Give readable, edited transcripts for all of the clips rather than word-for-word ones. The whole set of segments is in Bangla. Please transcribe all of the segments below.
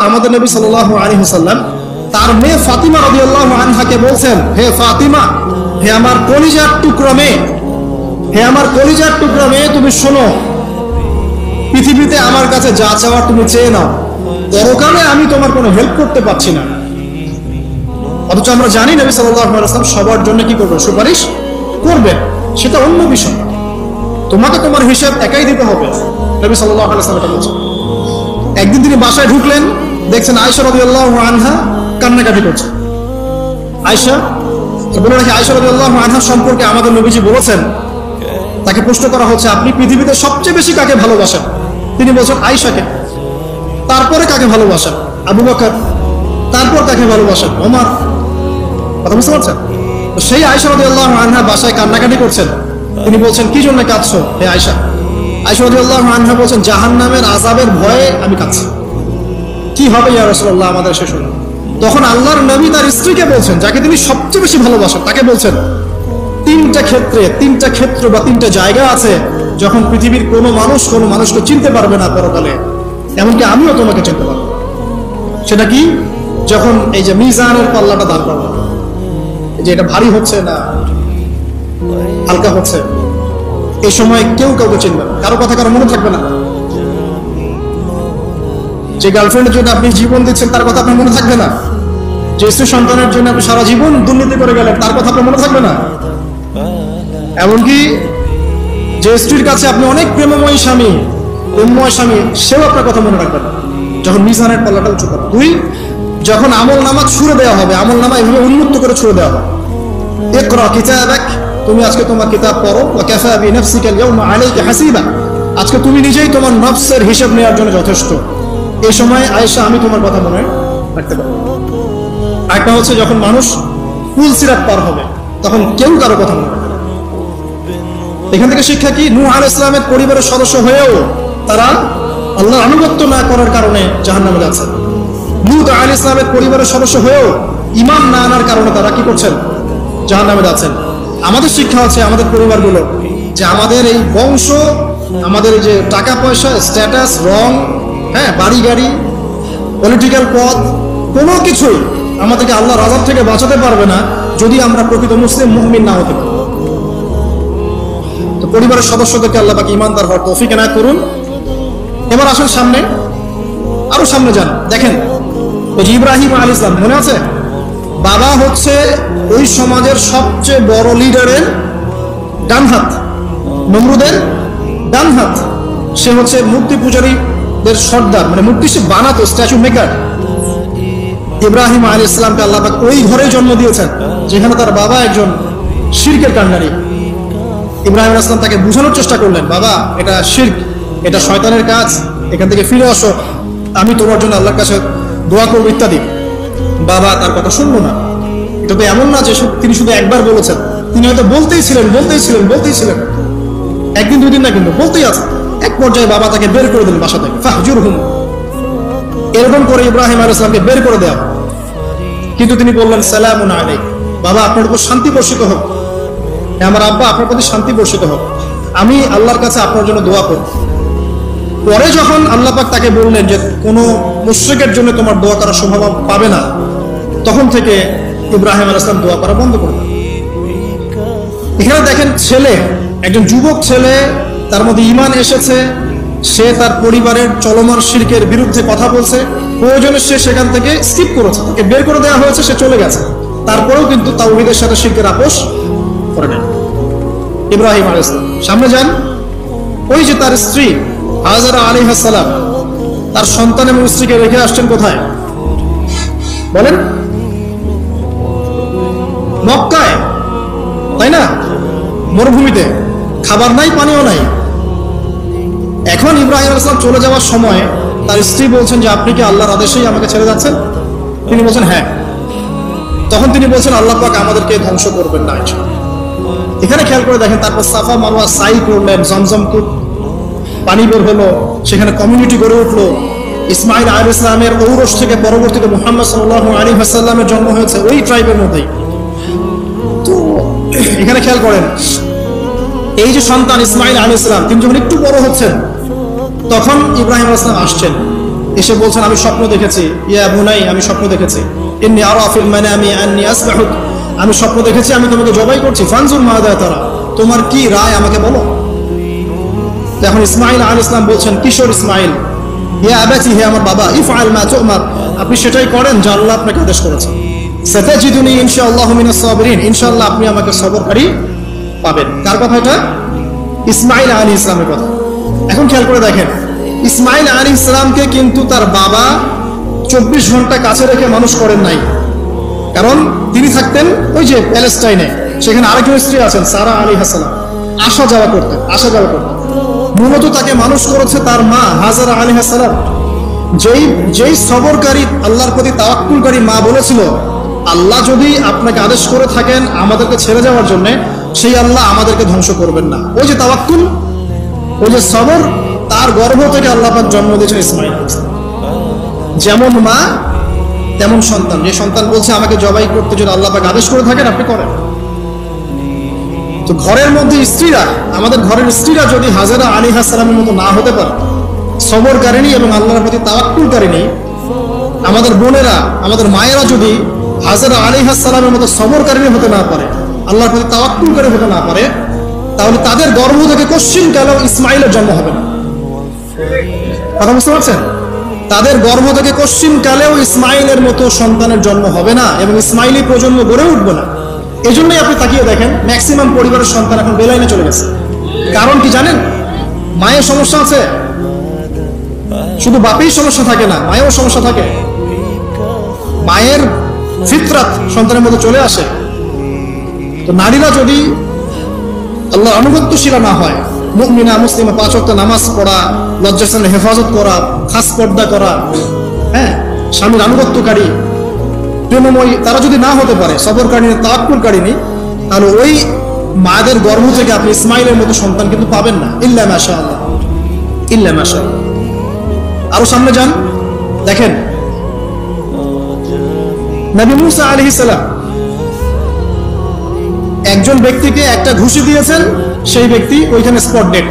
আমাদের নবী সাল্লাল্লাহু আলাইহি ওয়াসাল্লাম তার মেয়ে ফাতিমা রাদিয়াল্লাহু আনহাকে বলছেন, হে ফাতিমা, হে আমার কলিজার টুকরা মেয়ে, হে আমার কলিজার টুকরা মেয়ে, তুমি শোনো, পৃথিবীতে আমার কাছে যা চাওয়ার তুমি চেয়ে নাও, পরকালে আমি তোমার কোনো হেল্প করতে পারছি না। অথচ আমরা জানি নবী সাল্লাল্লাহু আলাইহি ওয়াসাল্লাম সবার জন্য কি করবেন? সুপারিশ করবেন, সেটা অন্য বিষয়। তোমাকে তোমার হিসাব একাই দিতে হবে, নবী সাল্লাল্লাহু আলাইহি ওয়াসাল্লাম এটা বলছেন। একদিন তিনি বাসায় ঢুকলেন, দেখছেন আয়েশা রাদিয়াল্লাহু আনহা কান্নাকাটি করছে। আয়েশা বলে রাখি, আয়েশা রাদিয়াল্লাহু আনহা সম্পর্কে আমাদের নবীজি বলেছেন, তাকে প্রশ্ন করা হচ্ছে, আপনি পৃথিবীতে সবচেয়ে বেশি কাকে ভালোবাসেন? তিনি বলছেন আয়েশাকে। তারপরে কাকে ভালোবাসেন? আবু বকর। তারপর কাকে ভালোবাসেন? ওমর। কথা বুঝতে পারছেন? সেই আয়েশা রাদিয়াল্লাহু আনহা বাসায় কান্নাকাটি করছেন। তিনি বলছেন, কি জন্য কাঁদছো হে আয়েশা? আয়েশা রাদিয়াল্লাহু আনহা বলছেন, জাহান্নামের আযাবের ভয়ে আমি কাঁদছি। কি হবে ইয়া রাসূলুল্লাহ আমাদের শেষ হলো? তখন আল্লাহর নবী তার স্ত্রীকে বলছেন, যাকে তিনি সবচেয়ে বেশি ভালোবাসেন, তাকে বলছেন, তিনটা ক্ষেত্র বা তিনটা জায়গা আছে যখন পৃথিবীর কোনো মানুষকে চিনতে পারবে না পরকালে, এমনকি আমিও তোমাকে চিনতে পারবো। সেটা কি? যখন এই যে মিজানের পাল্লাটা দাঁড় করানো, যে এটা ভারী হচ্ছে না হালকা হচ্ছে, এই সময় কেউ কাউকে চিনবে না, কারো কথা কারো মনে থাকবে না। যে গার্লফ্রেন্ডের জন্য আপনি জীবন দিচ্ছেন তার কথা আপনার মনে থাকবে না। যে স্ত্রী সন্তানের জন্য আপনি সারা জীবন দুর্নীতি করে গেলেন তার কথা আপনার মনে থাকবে না। এমনকি যে স্ত্রীর কাছে আপনি অনেক প্রেমময় স্বামী, সেও আপনার কথা মনে রাখবে না যখন মিজানের পাল্লাটা উঁচু করা। দুই, যখন আমল নামা ছুড়ে দেওয়া হবে, আমল নামা এভাবে উন্মুক্ত করে ছুড়ে দেওয়া হবে, ইকরা কিতাবাক, তুমি আজকে তোমার কিতাব পড়ো, ওয়া কাফা বিনাফসিকা আল-ইয়াওমা আলাইকা হাসিবা, আজকে তুমি নিজেই তোমার নফসের হিসাব নেওয়ার জন্য যথেষ্ট। এই সময় আয়েশা আমি তোমার কথা মনে রাখতে পারবো। একটা হচ্ছে যখন মানুষ ফুল সিরাত পার হবে, তখন কেউ কারো কথা মনে রাখবে না। এখান থেকে শিক্ষা কি? নূহ আলাইহিস সালামের পরিবারের সদস্য হয়েও তারা আল্লাহর আনুগত্য না করার কারণে জাহান্নামে যাচ্ছেন। লূত আলাইহিস সালামের পরিবারের সদস্য হয়েও ঈমান না আনার কারণে তারা কি করছেন? জাহান্নামে যাচ্ছেন। আমাদের শিক্ষা হচ্ছে আমাদের পরিবারগুলো, যে আমাদের এই বংশ, আমাদের এই যে টাকা পয়সা, স্ট্যাটাস, রং, হ্যাঁ, বাড়ি গাড়ি, পলিটিক্যাল পদ, কোনো কিছুই আমাদেরকে আল্লাহর আযাব থেকে বাঁচাতে পারবে না যদি আমরা প্রকৃত মুসলিম মুমিন না হতে পারি। তো পরিবারের সদস্যদেরকে আল্লাহ পাক ঈমানদার হওয়ার তৌফিক এনায়েত করুন। এবার আসুন সামনে, আরো সামনে যান। দেখেন ওই যে ইব্রাহিম আলাইহিস সালাম, মনে আছে? বাবা হচ্ছে ওই সমাজের সবচেয়ে বড় লিডারের ডান হাত, নমরুদের ডান হাত। সে হচ্ছে মূর্তি পূজারীদের সর্দার, মানে মূর্তি সে বানাতো, স্ট্যাচু মেকার। ইব্রাহিম আলাইহিস সালামকে আল্লাহ পাক ওই ঘরে জন্ম দিয়েছেন যেখানে তার বাবা একজন শিরকের কাণ্ডারী। ইব্রাহিম আলাইহিস সালাম তাকে বোঝানোর চেষ্টা করলেন, বাবা এটা শিরক, এটা শয়তানের কাজ, এখান থেকে ফিরে আসো, আমি তোমার জন্য আল্লাহর কাছে দোয়া করবো ইত্যাদি। বাবা তার কথা শুনলো না। এটা তো এমন না যে তিনি শুধু একবার বলেছেন, তিনি হয়তো বলতেই ছিলেন, একদিন দুই দিন না, কিন্তু বলতেই আছে। এক পর্যায়ে বাবা তাকে বের করে দিলেন বাসা থেকে, ফাহজুরহুম, এরকম করে ইব্রাহিম আলাইহিস সালামকে বের করে দেওয়া। কিন্তু তিনি বললেন, সালামুন আলাইক, বাবা আপনার উপর শান্তি বর্ষিত হোক, আমার আব্বা আপনার প্রতি শান্তি বর্ষিত হোক, আমি আল্লাহর কাছে আপনার জন্য দোয়া করব। পরে যখন আল্লাহ পাক তাকে বললেন যে কোনো মুশরিকের জন্য তোমার দোয়া করার সম্ভাবনা পাবে না, তখন থেকে ইব্রাহিম আলাইহিস সালাম দোয়া করা বন্ধ করলেন। এখানে দেখেন, ছেলে, একজন যুবক ছেলে, তার মধ্যে ঈমান এসেছে, সে তার পরিবারের চলমান শিরকের বিরুদ্ধে কথা বলছে, প্রয়োজনে সে সেখান থেকে স্কিপ করেছে, তাকে বের করে দেওয়া হয়েছে, সে চলে গেছে, তারপরেও কিন্তু তাওহীদের সাথে শিরকের আপোষ করে নেন ইব্রাহিম আলাইহিস সালাম। সামনে যান, ওই যে তার স্ত্রী হাজারা আলাইহিস সালাম তার সন্তান এবং স্ত্রীকে রেখে আসছেন কোথায় বলেন? মক্কায়, তাই না? মরুভূমিতে, খাবার নাই, পানিও নাই। এখন ইব্রাহিম আলাইহিস সালাম চলে যাওয়ার সময় তার স্ত্রী বলছেন যে আপনি কি আল্লাহর আদেশেই আমাকে ছেড়ে যাচ্ছেন? তিনি বলছেন হ্যাঁ। তখন তিনি বলছেন আল্লাহ পাক আমাদেরকে ধ্বংস করবেন না। এখানে খেয়াল করে দেখেন, তারপর সাফা মারওয়া সাই করলেন, জমজম কূপ পানি বের হলো, সেখানে কমিউনিটি গড়ে উঠলো। ইসমাঈল আলাইহিস সালামের ঔরস থেকে পরবর্তীতে মুহাম্মদ সাল্লাল্লাহু আলাইহি ওয়াসাল্লামের জন্ম হয়েছে ওই ট্রাইবের মধ্যেই। তো এখানে খেয়াল করেন, এই যে সন্তান ইসমাঈল আলাইহিস সালাম, তিনি যখন একটু বড় হচ্ছেন তখন ইব্রাহিম আলাইহিস সালাম আসছেন। এসে বলছেন আমি স্বপ্ন দেখেছি, ইয়া বুনাই আমি স্বপ্ন দেখেছি, ইন্নী আরা ফিল মানামি আন্নী আসবাহুক, আমি স্বপ্ন দেখেছি আমি তোমাকে জবাই করছি, ফানজুর মাদা তারা, তোমার কি রায় আমাকে বলো। এখন ইসমাইল আলাইহিস সালাম বলছেন, কিশোর ইসমাইল, ইয়া আবাতি, হে আমার বাবা, ইফআল মা তু'মার, আপনি সেটাই করেন যা আল্লাহ আপনাকে আদেশ করেছেন। সাতাজিদুনি ইনশাআল্লাহু মিনাস সাবিরিন, ইনশাআল্লাহ আপনি আমাকে সবরকারী পাবেন। কার কথা এটা? ইসমাইল আলাইহিস সালামের কথা। এখন খেয়াল করে দেখেন, ইসমাইল আলাইহিস সালামকে কিন্তু তার বাবা 24 ঘন্টা কাছে রেখে মানুষ করেন নাই। কারণ তিনি থাকতেন ওই যে প্যালেস্টাইনে, সেখানে আরেকজন স্ত্রী আছেন সারা আলাইহিস সালাম, আসা যাওয়া করতেন। মূলত তাকে মানুষ করেছে তার মা হাজারা আলাইহিস সালাম। যেই সবরকারী, আল্লাহর প্রতি তাওয়াক্কুলকারী মা বলেছিল, আল্লাহ যদি আপনাকে আদেশ করে থাকেন আমাদেরকে ছেড়ে যাওয়ার জন্য, সেই আল্লাহ আমাদেরকে ধ্বংস করবেন না। ওই যে তাওয়াক্কুল, ওই যে সবর, তার গর্ভ থেকে আল্লাহ পাক জন্ম দিয়েছেন ইসমাইল। যেমন মা তেমন সন্তান। যে সন্তান বলছে আমাকে জবাই করতে যদি আল্লাহ পাক আদেশ করে থাকেন আপনি করেন। তো ঘরের মধ্যে স্ত্রীরা, আমাদের ঘরের স্ত্রীরা যদি হাজারা আলাইহিস সালামের মতো না হতে পারে, সবরকারিনী এবং আল্লাহর প্রতি তাওয়াক্কুলকারিনী, আমাদের বোনেরা, আমাদের মায়েরা যদি হাজারা আলাইহিস সালামের মতো সবরকারিনী হতে না পারে, আল্লাহর প্রতি তাওয়াক্কুলকারী হতে না পারে, তাহলে তাদের গর্ভ থেকে কোশ্চিনকালেও ইসমাইলের জন্ম হবে না। কথা বুঝতে পারছেন? তাদের গর্ভ থেকে কোশ্চিনকালেও ইসমাইলের মতো সন্তানের জন্ম হবে না এবং ইসমাইলি প্রজন্ম গড়ে উঠবে না। এই জন্যই আপনি তাকিয়ে দেখেন ম্যাক্সিমাম পরিবারের সন্তান এখন বেলাইনে চলে গেছে। কারণ কি জানেন? মায়ের সমস্যা আছে, শুধু বাপেই সমস্যা থাকে না, মায়েরও সমস্যা থাকে। মায়ের ফিতরাত সন্তানের মধ্যে চলে আসে। তো নারীরা যদি আল্লাহর আনুগত্যশীলা না হয়, মুমিনা মুসলিমা, 5 ওয়াক্ত নামাজ পড়া, লজ্জাস্থানের হেফাজত করা, খাস পর্দা করা, হ্যাঁ, স্বামীর আনুগত্যকারী, প্রেমময়ী, তারা যদি না হতে পারে, সবরকারিনী, তাওয়াক্কুলকারিনী, তাহলে ওই মায়েদের গর্ভ থেকে আপনি ইসমাইলের মতো সন্তান কিন্তু পাবেন না। ইল্লা মাশাআল্লাহ, ইল্লা মাশাআল্লাহ। আরো সামনে যান, দেখেন নবী মুসা আলাইহিস সালাম একজন ব্যক্তিকে একটা ঘুষি দিয়েছেন, সেই ব্যক্তি ওইখানে স্পট ডেড।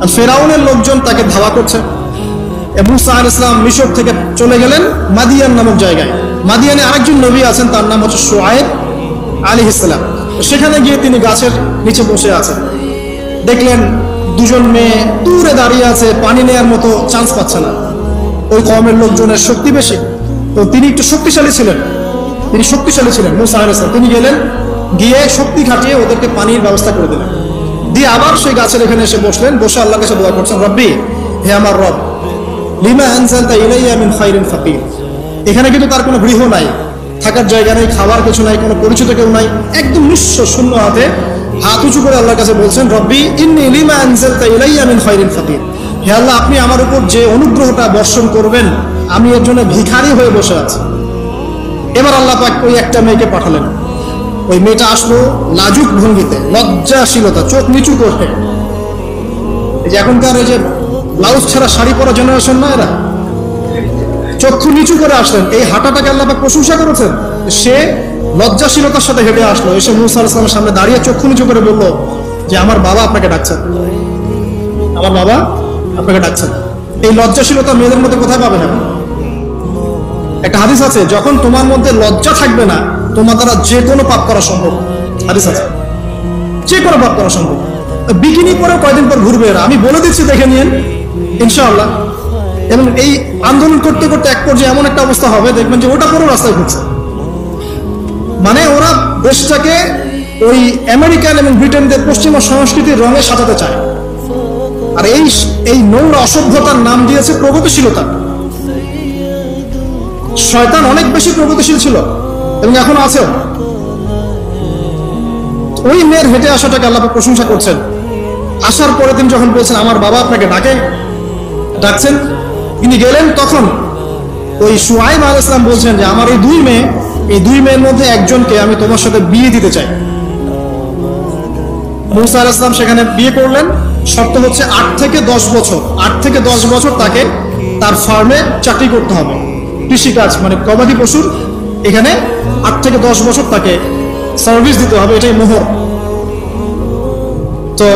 আর ফেরাউনের লোকজন তাকে ধাওয়া করছে। মুসা আলাইহিস সালাম মিশর থেকে চলে গেলেন মাদিয়ান নামক জায়গায়। মাদিয়ানে আরেকজন নবী আছেন, তার নাম হচ্ছে শুআয়ব আলাইহিস সালাম। সেখানে গিয়ে তিনি গাছের নিচে বসে আছেন। দেখলেন দুজন মেয়ে দূরে দাঁড়িয়ে আছে, পানি নেয়ার মতো চান্স পাচ্ছে না। ওই কওমের লোকজনের শক্তি বেশি, তো তিনি একটু শক্তিশালী ছিলেন, মুসা আলাইহিস সালাম। তিনি গেলেন, গিয়ে শক্তি খাটিয়ে ওদেরকে পানির ব্যবস্থা করে দিলেন। দিয়ে আবার সেই গাছের এখানে এসে বসলেন, বসে আল্লাহর কাছে দোয়া করছেন, রব্বি, হে আমার রব, লিমা আনজালতা ইলাইয়া মিন খাইরিন ফাকির। এখানে কিন্তু তার কোনো গৃহ নাই, থাকার জায়গা নেই, খাবার কিছু নাই, কোনো পরিচিত কেউ নাই, একদম নিঃস্ব শূন্য হাতে হাত উঁচু করে আল্লাহর কাছে বলছেন, রব্বি ইন্নী লিমা আনজালতা ইলাইয়া মিন খাইরিন ফাকির। হে আল্লাহ, আপনি আমার উপর যে অনুগ্রহটা বর্ষণ করবেন, আমি এর জন্য ভিখারি হয়ে বসে আছি। এবার আল্লাহ পাক ওই একটা মেয়েকে পাঠালেন। ওই মেয়েটা আসলো লাজুক ভঙ্গিতে, লজ্জাশীলতা, চোখ নিচু করে। এই যে এখনকার এই যে ব্লাউজ ছাড়া শাড়ি পরা জেনারেশন না, এরা চক্ষু নিচু করে আসলেন। এই হাঁটাটাকে আল্লাহ পাক প্রশংসা করেছেন। সে লজ্জাশীলতার সাথে হেঁটে আসলো, এসে মুসা আলাইহিস সালামের সামনে দাঁড়িয়ে চক্ষু নিচু করে বলল যে আমার বাবা আপনাকে ডাকছেন, আমার বাবা আপনাকে ডাকছেন। এই লজ্জাশীলতা মেয়েদের মধ্যে কোথায় পাবেন? এখন একটা হাদিস আছে, যখন তোমার মধ্যে লজ্জা থাকবে না, তোমার দ্বারা যে কোনো পাপ করা সম্ভব। হাদিস আছে, যে কোনো পাপ করা সম্ভব। বিকিনি পরে কয়দিন পর ঘুরবে এরা, আমি বলে দিচ্ছি, দেখে নিন ইনশাআল্লাহ। এবং এই আন্দোলন করতে করতে এক পর্যায়ে এমন একটা অবস্থা হবে, দেখবেন যে ওটা পরেও রাস্তায় ঘুরছে। মানে ওরা দেশটাকে ওই আমেরিকান এবং ব্রিটেনদের পশ্চিমা সংস্কৃতির রঙে সাজাতে চায়। আর এই নোংরা অসভ্যতার নাম দিয়েছে প্রগতিশীলতা। শয়তান অনেক বেশি প্রগতিশীল ছিল এবং এখন আছেও। ওই মেয়ের হেঁটে আসাটাকে আল্লাহ প্রশংসা করছেন। আসার পরে তিনি যখন বলছেন আমার বাবা আপনাকে ডাকছেন, তিনি গেলেন, তখন ওই শুআয়ব আলাইহিস সালাম বলছেন যে আমার এই দুই মেয়ের মধ্যে একজনকে আমি তোমার সাথে বিয়ে দিতে চাই। মুসা আলাইহিস সালাম সেখানে বিয়ে করলেন। শর্ত হচ্ছে 8 থেকে 10 বছর তাকে তার ফার্মে চাকরি করতে হবে, কৃষিকাজ, মানে গবাদি পশুর এখানে 8 থেকে 10 বছর তাকে সার্ভিস দিতে হবে, এটাই মোহর। তো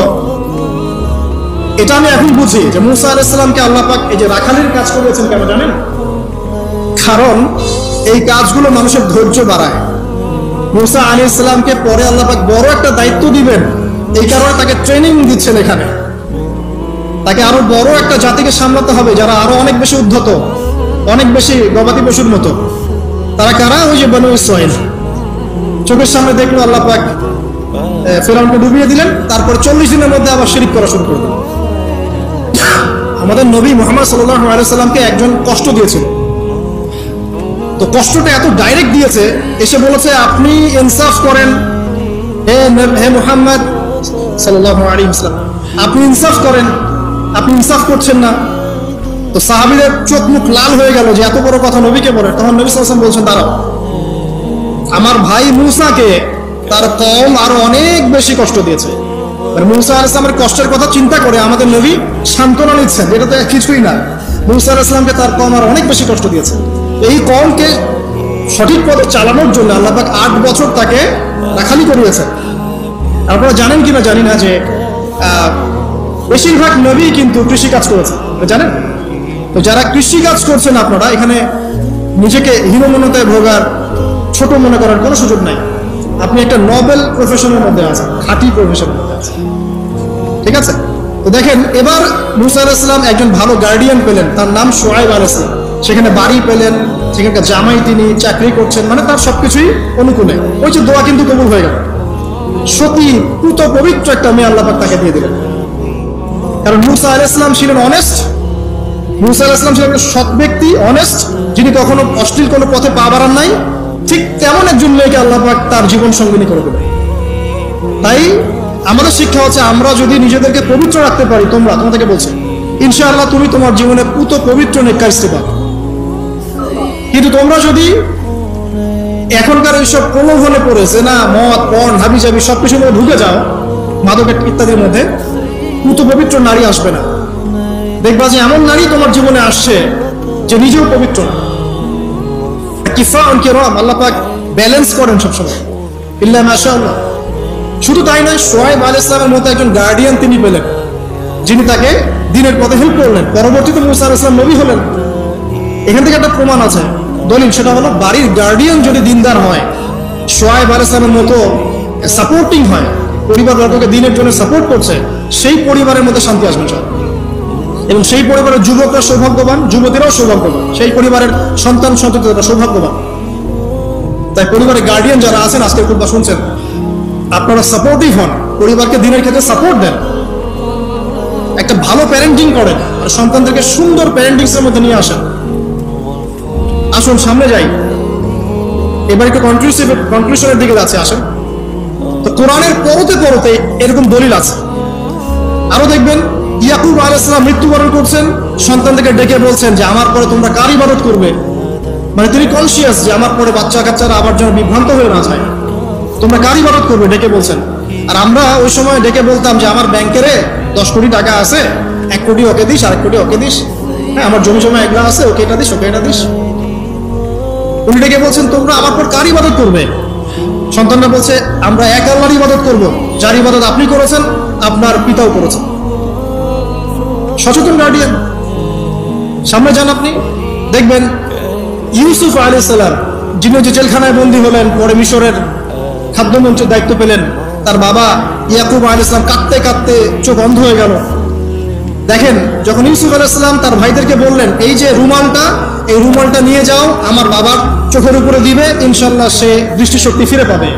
এটা আমি এখন বুঝি যে মুসা আলাইহিস সালামকে আল্লাহ পাক এই যে রাখালির কাজ করেছেন কেন জানেন? কারণ এই কাজগুলো মানুষের ধৈর্য বাড়ায়। মুসা আলাইহিস সালামকে পরে আল্লাহ পাক বড় একটা দায়িত্ব দিবেন, এই কারণে তাকে ট্রেনিং দিচ্ছেন এখানে। তাকে আরো বড় একটা জাতিকে সামলাতে হবে যারা আরো অনেক বেশি উদ্ধত, অনেক বেশি গবাদি পশুর মতো। তারা কারা? ওই যে বনু ইসরাইল। চোখের সামনে দেখলো আল্লাহ পাক ফেরাউনকে ডুবিয়ে দিলেন, তারপর 40 দিনের মধ্যে আবার শিরক করা শুরু করলেন। আমাদের নবী মুহাম্মদ সাল্লাল্লাহু আলাইহি সাল্লামকে একজন কষ্ট দিয়েছিল, তো কষ্টটা এত ডাইরেক্ট দিয়েছে, এসে বলেছে আপনি ইনসাফ করেন হে মুহাম্মদ সাল্লাল্লাহু আলাইহি ওয়াসাল্লাম, আপনি ইনসাফ করেন, আপনি ইনসাফ করছেন না। তো সাহাবীদের চোখ মুখ লাল হয়ে গেল যে এত বড় কথা নবীকে বলে। তখন নবী সাল্লাল্লাহু আলাইহি ওয়াসাল্লাম বলছেন, দাঁড়াও, আমার ভাই মুসাকে তার কওম আরো অনেক বেশি কষ্ট দিয়েছে। মুসা আলাইহিস সালামের কষ্টের কথা চিন্তা করে আমাদের নবী সান্ত্বনা নিচ্ছেন, এটা তো কিছুই না। মুসা আলাইহিস সালামকে তার কওম আরো অনেক বেশি কষ্ট দিয়েছে। এই কওমকে সঠিক পথে চালানোর জন্য আল্লাহ পাক 8 বছর তাকে রাখালি করিয়েছেন। আপনারা জানেন কিনা জানি না যে বেশিরভাগ নবী কিন্তু কৃষি কাজ করেছে, জানেন? তো যারা কৃষি কাজ করছেন আপনারা এখানে নিজেকে হীনমন্যতায় ভোগার, ছোট মনে করার কোনো সুযোগ নাই। আপনি একটা নোবেল প্রফেশনের মধ্যে আছেন, খাঁটি প্রফেশনের মধ্যে আছেন, ঠিক আছে? তো দেখেন, এবার মুসা আলাইহিস সালাম একজন ভালো গার্ডিয়ান পেলেন, তার নাম শুআয়ব আলাইহিস সালাম। সেখানে বাড়ি পেলেন, সেখানকার জামাই, তিনি চাকরি করছেন, মানে তার সবকিছুই অনুকূলে। ওই যে দোয়া কিন্তু কবুল হয়ে গেল। সতী পুত পবিত্র একটা মেয়ে আল্লাহ পাক তাকে দিয়ে দিলেন। কারণ মুসা আলাইহিস সালাম ছিলেন অনেস্ট, মুসা আলাইহিস সালাম ছিলেন সৎ ব্যক্তি, অনেস্ট, যিনি কখনো অশ্লীল কোনো পথে পা বাড়ান নাই। ঠিক তেমন একজন মেয়েকে আল্লাহ পাক তার জীবন সঙ্গিনী করে দেবেন। তাই আমাদের শিক্ষা হচ্ছে, আমরা যদি নিজেদেরকে পবিত্র রাখতে পারি, তোমাদেরকে বলছে ইনশাআল্লাহ তুমি তোমার জীবনে পুত পবিত্র নেককার স্ত্রী পাবে। কিন্তু তোমরা যদি এখনকার এইসব প্রলোভনে পড়েছে না, মদ, পণ, হাবিজাবি সবকিছুর মধ্যে ঢুকে যাও, মাদক ইত্যাদির মধ্যে, পুত পবিত্র নারী আসবে না। দেখবা যে এমন নারী তোমার জীবনে আসছে যে নিজেও পবিত্র না। আল্লাহ পাক ব্যালেন্স করেন সবসময়, ইল্লা মাশাআল্লাহ। শুধু তাই নয়, শুআয়ব আলাইহিস সালামের মতো একজন গার্ডিয়ান তিনি পেলেন, যিনি তাকে দ্বীনের পথে হেল্প করলেন। পরবর্তীতে মুসা আলাইহিস সালাম নবী হলেন। এখান থেকে একটা প্রমাণ আছে, দলিল, সেটা হলো বাড়ির গার্ডিয়ান যদি দিনদার হয়, শুআয়ব আলাইহিস সালামের মতো সাপোর্টিং হয়, পরিবার বর্গকে দ্বীনের জন্য সাপোর্ট করছে, সেই পরিবারের মধ্যে শান্তি আসবে সব। এবং সেই পরিবারের যুবকরা সৌভাগ্যবান, যুবতীরাও সৌভাগ্যবান, সেই পরিবারের সন্তান সন্ততিরা সৌভাগ্যবান। তাই পরিবারের গার্ডিয়ান যারা আছেন, আজকের খুতবা শুনছেন, আপনারা সাপোর্টিভ হন, পরিবারকে দিনের ক্ষেত্রে সাপোর্ট দেন, একটা ভালো প্যারেন্টিং করেন, আর সন্তানদেরকে সুন্দর প্যারেন্টিংস এর মধ্যে নিয়ে আসেন। আসুন সামনে যাই, এবার একটু কনক্লুশনের দিকে যাচ্ছে, আসেন। তো কোরআনের পরতে পরতে এরকম দলিল আছে। আরো দেখবেন, ইয়াকুব আলাইহিস সালাম মৃত্যুবরণ করছেন, সন্তানদেরকে ডেকে বলছেন যে আমার পরে তোমরা কার ইবাদত করবে। মানে তিনি কনসিয়াস যে আমার পরে বাচ্চা কাচ্চারা আবার যেন বিভ্রান্ত হয়ে না যায়, তোমরা কার ইবাদত করবে, ডেকে বলছেন। আর আমরা ওই সময় ডেকে বলতাম যে আমার ব্যাংকের 10 কোটি টাকা আছে, 1 কোটি ওকে দিস, 1 কোটি ওকে দিস, হ্যাঁ আমার জমি জমা এগুলা আছে, ওকে এটা দিস, ওকে এটা দিস। উনি ডেকে বলছেন তোমরা আমার পর কার ইবাদত করবে। সন্তানরা বলছে আমরা এক আল্লাহর ইবাদত করব, যার ইবাদত আপনি করেছেন, আপনার পিতাও করেছেন। সচেতন গার্ডিয়ান। সামনে যান, আপনি দেখবেন ইউসুফ আলাইহিস সালাম, যিনি যে জেলখানায় বন্দী হলেন, পরে মিশরের খাদ্যমন্ত্রীর দায়িত্ব পেলেন, তার বাবা ইয়াকুব আলাইহিস সালাম কাঁদতে কাঁদতে চোখ অন্ধ হয়ে গেল। দেখেন, যখন ইউসুফ আলাইহিস সালাম তার ভাইদেরকে বললেন এই যে রুমালটা, এই রুমালটা নিয়ে যাও, আমার বাবার চোখের উপরে দিবে, ইনশাআল্লাহ সে দৃষ্টিশক্তি ফিরে পাবে।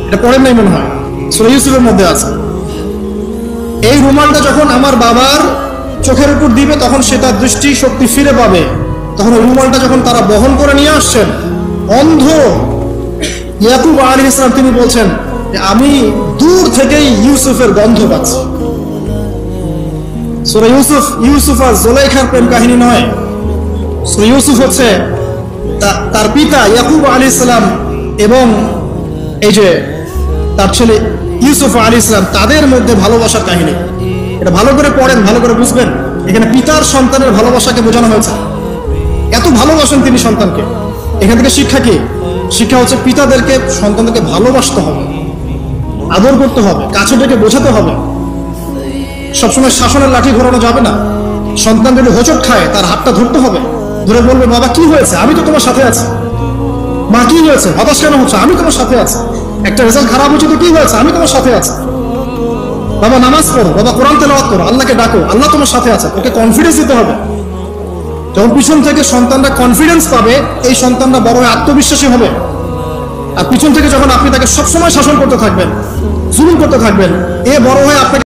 এটা পড়েন নাই মনে হয়, সূরা ইউসুফের মধ্যে আছে। এই রুমালটা যখন আমার বাবার চোখের উপর দিবে, তখন সে তার দৃষ্টিশক্তি ফিরে পাবে। তখন ওই রুমালটা যখন তারা বহন করে নিয়ে আসছেন, অন্ধ ইয়াকুব আলাইহিস সালাম তিনি বলছেন যে আমি দূর থেকেই ইউসুফের গন্ধ পাচ্ছি। সূরা ইউসুফ আর জুলাইখার প্রেম কাহিনী নয়, সূরা ইউসুফ হচ্ছে তার পিতা ইয়াকুব আলাইহিস সালাম এবং এই যে তার ছেলে ইউসুফ আলাইহিস সালাম, তাদের মধ্যে ভালোবাসার কাহিনী। এটা ভালো করে পড়েন, ভালো করে বুঝবেন। এখানে পিতার সন্তানের ভালোবাসাকে বোঝানো হয়েছে। এত ভালোবাসেন তিনি সন্তানকে। এখান থেকে শিক্ষা কি? শিক্ষা হচ্ছে পিতাদেরকে, সন্তানদেরকে ভালোবাসতে হবে, আদর করতে হবে, কাছে ডেকে বোঝাতে হবে। সবসময় শাসনের লাঠি ঘোরানো যাবে না। সন্তান যদি হোঁচট খায় তার হাতটা ধরতে হবে, ধরে বলবে বাবা কি হয়েছে, আমি তো তোমার সাথে আছি। মা কি হয়েছে, হতাশ কেন হচ্ছে, আমি তোমার সাথে আছি। একটা রেজাল্ট খারাপ হচ্ছে তো কি হয়েছে, আমি তোমার সাথে আছি। বাবা নামাজ পড়ো, বাবা কোরআন তেলাওয়াত করো, আল্লাহকে ডাকো, আল্লাহ তোমার সাথে আছে। ওকে কনফিডেন্স দিতে হবে। যখন পিছন থেকে সন্তানরা কনফিডেন্স পাবে, এই সন্তানরা বড় হয়ে আত্মবিশ্বাসী হবে। আর পিছন থেকে যখন আপনি তাকে সবসময় শাসন করতে থাকবেন, জুলুম করতে থাকবেন, এ বড় হয়ে আপনাকে